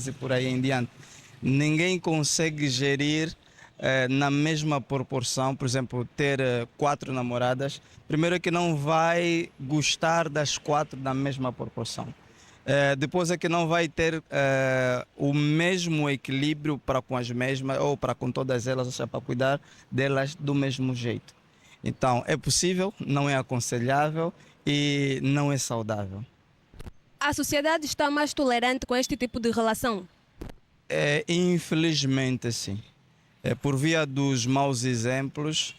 e por aí em diante. Ninguém consegue gerir na mesma proporção, por exemplo, ter 4 namoradas. Primeiro que não vai gostar das 4 na mesma proporção. Depois é que não vai ter o mesmo equilíbrio para com as mesmas ou para com todas elas, ou seja, para cuidar delas do mesmo jeito. Então, é possível, não é aconselhável e não é saudável. A sociedade está mais tolerante com este tipo de relação? Infelizmente, sim. Por via dos maus exemplos,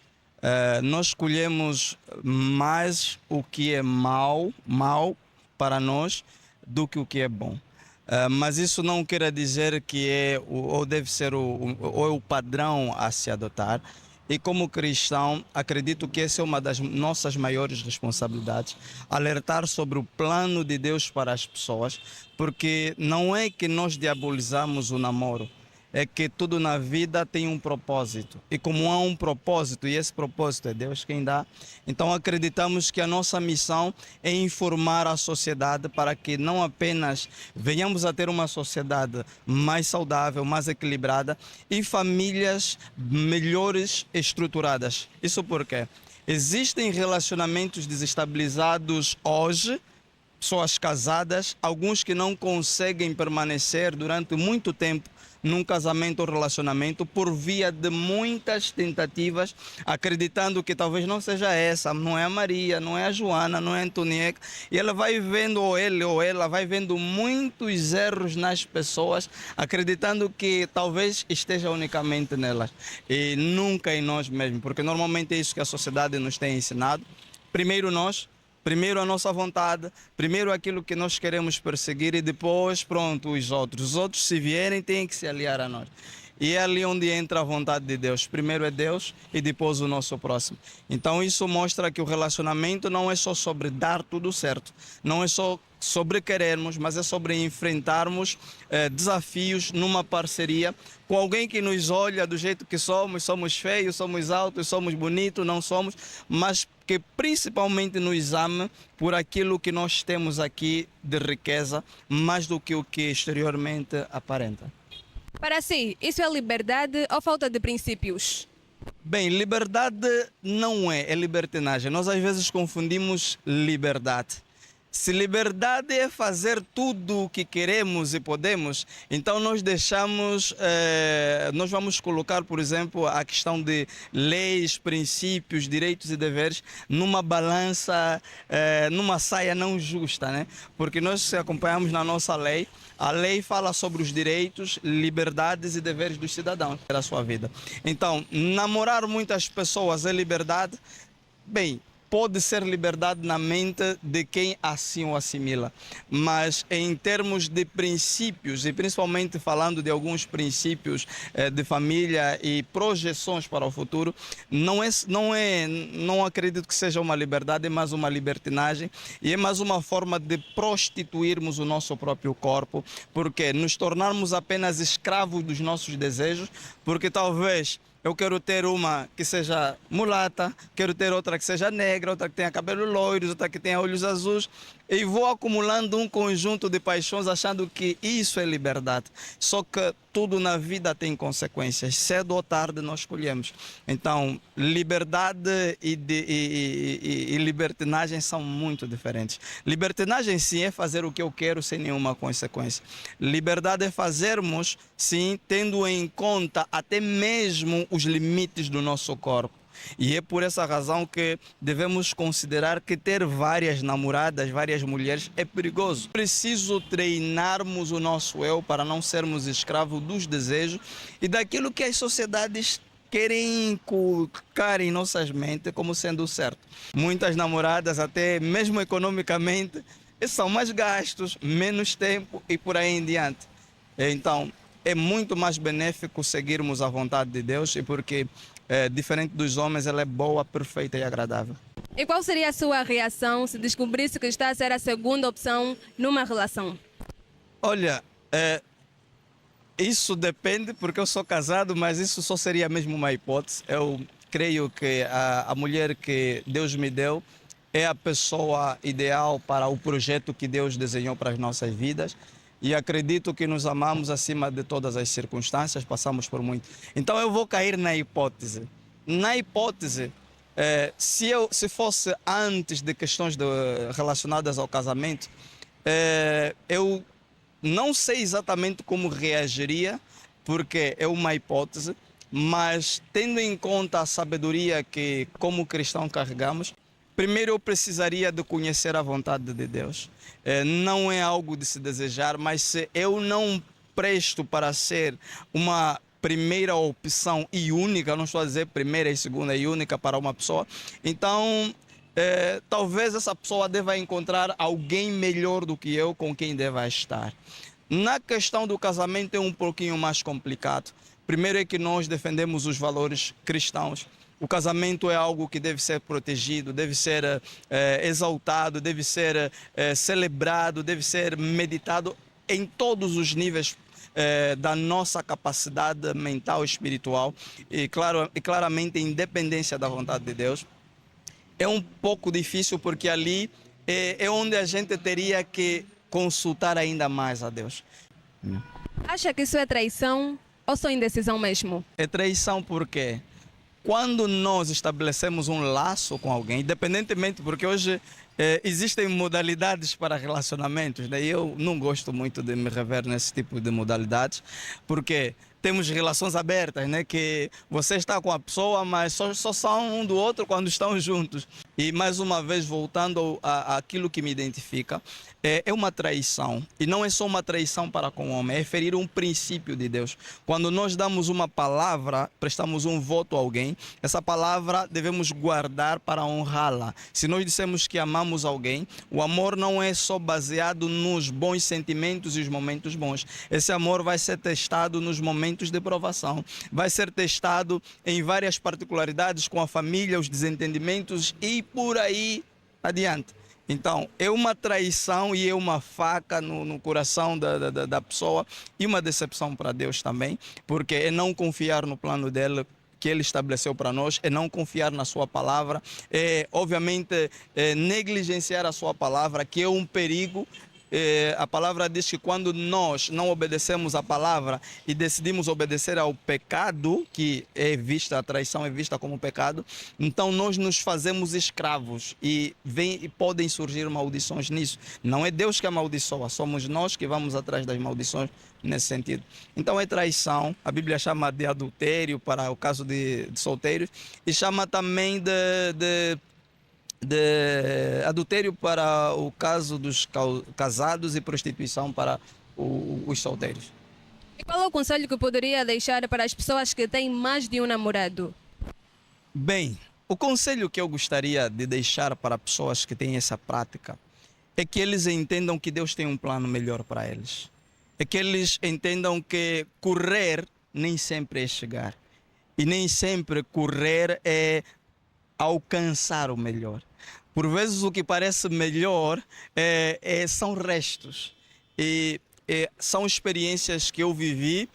nós escolhemos mais o que é mal para nós do que o que é bom. Mas isso não quer dizer que ou deve ser ou é o padrão a se adotar. E como cristão, acredito que essa é uma das nossas maiores responsabilidades, alertar sobre o plano de Deus para as pessoas, porque não é que nós diabolizamos o namoro, é que tudo na vida tem um propósito. E como há um propósito, e esse propósito é Deus quem dá, então acreditamos que a nossa missão é informar a sociedade para que não apenas venhamos a ter uma sociedade mais saudável, mais equilibrada e famílias melhores estruturadas. Isso porque existem relacionamentos desestabilizados hoje, pessoas casadas, alguns que não conseguem permanecer durante muito tempo num casamento ou relacionamento por via de muitas tentativas, acreditando que talvez não seja essa, não é a Maria, não é a Joana, não é a Antonieta, e ela vai vendo, ou ele ou ela vai vendo muitos erros nas pessoas, acreditando que talvez esteja unicamente nelas e nunca em nós mesmos, porque normalmente é isso que a sociedade nos tem ensinado. Primeiro nós, primeiro a nossa vontade, primeiro aquilo que nós queremos perseguir e depois, pronto, os outros. Os outros, se vierem, têm que se aliar a nós. E é ali onde entra a vontade de Deus. Primeiro é Deus e depois o nosso próximo. Então isso mostra que o relacionamento não é só sobre dar tudo certo, não é só sobre querermos, mas é sobre enfrentarmos desafios numa parceria com alguém que nos olha do jeito que somos feios, somos altos, somos bonitos, não somos, mas que principalmente nos ama por aquilo que nós temos aqui de riqueza, mais do que o que exteriormente aparenta. Para si, isso é liberdade ou falta de princípios? Bem, liberdade não é libertinagem. Nós às vezes confundimos liberdade. Se liberdade é fazer tudo o que queremos e podemos, então nós nós vamos colocar, por exemplo, a questão de leis, princípios, direitos e deveres numa balança, numa saia não justa, né? Porque nós, se acompanhamos na nossa lei, a lei fala sobre os direitos, liberdades e deveres dos cidadãos da sua vida. Então, namorar muitas pessoas é liberdade? Bem, pode ser liberdade na mente de quem assim o assimila, mas em termos de princípios, e principalmente falando de alguns princípios de família e projeções para o futuro, não acredito que seja uma liberdade, é mais uma libertinagem e é mais uma forma de prostituirmos o nosso próprio corpo, porque nos tornarmos apenas escravos dos nossos desejos, porque talvez eu quero ter uma que seja mulata, quero ter outra que seja negra, outra que tenha cabelos loiros, outra que tenha olhos azuis. E vou acumulando um conjunto de paixões achando que isso é liberdade. Só que tudo na vida tem consequências. Cedo ou tarde nós escolhemos. Então, liberdade e libertinagem são muito diferentes. Libertinagem, sim, é fazer o que eu quero sem nenhuma consequência. Liberdade é fazermos, sim, tendo em conta até mesmo os limites do nosso corpo. E é por essa razão que devemos considerar que ter várias namoradas, várias mulheres é perigoso. Preciso treinarmos o nosso eu para não sermos escravos dos desejos e daquilo que as sociedades querem inculcar em nossas mentes como sendo certo. Muitas namoradas, até mesmo economicamente, são mais gastos, menos tempo e por aí em diante. Então, é muito mais benéfico seguirmos a vontade de Deus e porque diferente dos homens, ela é boa, perfeita e agradável. E qual seria a sua reação se descobrisse que está a ser a segunda opção numa relação? Olha, isso depende, porque eu sou casado, mas isso só seria mesmo uma hipótese. Eu creio que a mulher que Deus me deu é a pessoa ideal para o projeto que Deus desenhou para as nossas vidas. e acredito que nos amamos acima de todas as circunstâncias, passamos por muito. Então eu vou cair na hipótese. Na hipótese, se fosse antes de questões relacionadas ao casamento, eu não sei exatamente como reagiria, porque é uma hipótese, mas tendo em conta a sabedoria que como cristão carregamos, primeiro eu precisaria de conhecer a vontade de Deus. Não é algo de se desejar, mas se eu não presto para ser uma primeira opção e única, não estou a dizer primeira e segunda e única para uma pessoa, então talvez essa pessoa deva encontrar alguém melhor do que eu com quem deva estar. Na questão do casamento é um pouquinho mais complicado. Primeiro é que nós defendemos os valores cristãos. O casamento é algo que deve ser protegido, deve ser exaltado, deve ser celebrado, deve ser meditado em todos os níveis da nossa capacidade mental e espiritual e claramente em dependência da vontade de Deus. É um pouco difícil porque ali é onde a gente teria que consultar ainda mais a Deus. Acha que isso é traição ou só indecisão mesmo? É traição porque quando nós estabelecemos um laço com alguém, independentemente, porque hoje existem modalidades para relacionamentos, né? Eu não gosto muito de me rever nesse tipo de modalidades, porque temos relações abertas, né? Que você está com a pessoa, mas só são um do outro quando estão juntos. E mais uma vez, voltando àquilo que me identifica, é uma traição. E não é só uma traição para com o homem, é ferir um princípio de Deus. Quando nós damos uma palavra, prestamos um voto a alguém, essa palavra devemos guardar para honrá-la. Se nós dissemos que amamos alguém, o amor não é só baseado nos bons sentimentos e os momentos bons. Esse amor vai ser testado nos momentos de provação, vai ser testado em várias particularidades com a família, os desentendimentos e por aí adiante. Então, é uma traição e é uma faca no coração da pessoa e uma decepção para Deus também, porque é não confiar no plano dele que ele estabeleceu para nós, é não confiar na sua palavra, obviamente negligenciar a sua palavra, que é um perigo. A palavra diz que quando nós não obedecemos a palavra e decidimos obedecer ao pecado, que é vista, a traição é vista como pecado, então nós nos fazemos escravos e podem surgir maldições nisso. Não é Deus que amaldiçoa, somos nós que vamos atrás das maldições nesse sentido. Então é traição, a Bíblia chama de adultério para o caso de solteiros e chama também de adultério para o caso dos casados e prostituição para os solteiros. E qual é o conselho que poderia deixar para as pessoas que têm mais de um namorado? Bem, o conselho que eu gostaria de deixar para pessoas que têm essa prática é que eles entendam que Deus tem um plano melhor para eles. É que eles entendam que correr nem sempre é chegar. E nem sempre correr é alcançar o melhor. Por vezes o que parece melhor são restos. E são experiências que eu vivi,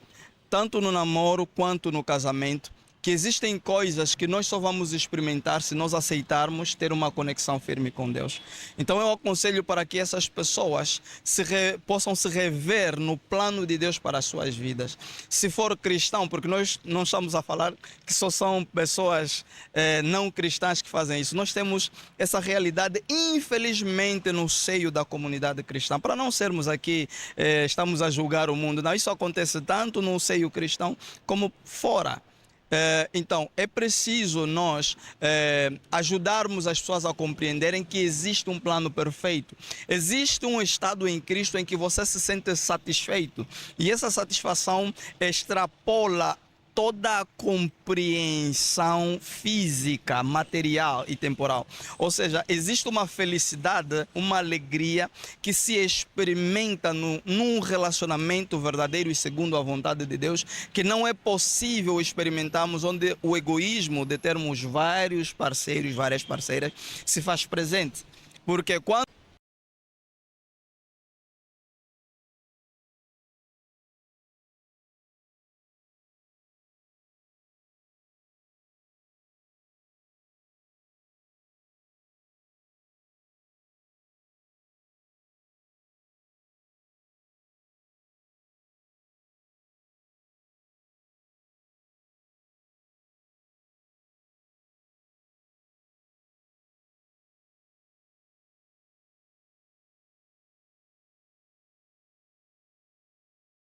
tanto no namoro quanto no casamento, que existem coisas que nós só vamos experimentar se nós aceitarmos ter uma conexão firme com Deus. Então eu aconselho para que essas pessoas possam se rever no plano de Deus para as suas vidas. Se for cristão, porque nós não estamos a falar que só são pessoas não cristãs que fazem isso. Nós temos essa realidade, infelizmente, no seio da comunidade cristã. Para não sermos aqui, estamos a julgar o mundo. Não, isso acontece tanto no seio cristão como fora. Então, é preciso nós ajudarmos as pessoas a compreenderem que existe um plano perfeito. Existe um estado em Cristo em que você se sente satisfeito. E essa satisfação extrapola toda a compreensão física, material e temporal. Ou seja, existe uma felicidade, uma alegria que se experimenta num relacionamento verdadeiro e segundo a vontade de Deus, que não é possível experimentarmos onde o egoísmo de termos vários parceiros, várias parceiras, se faz presente. Porque quando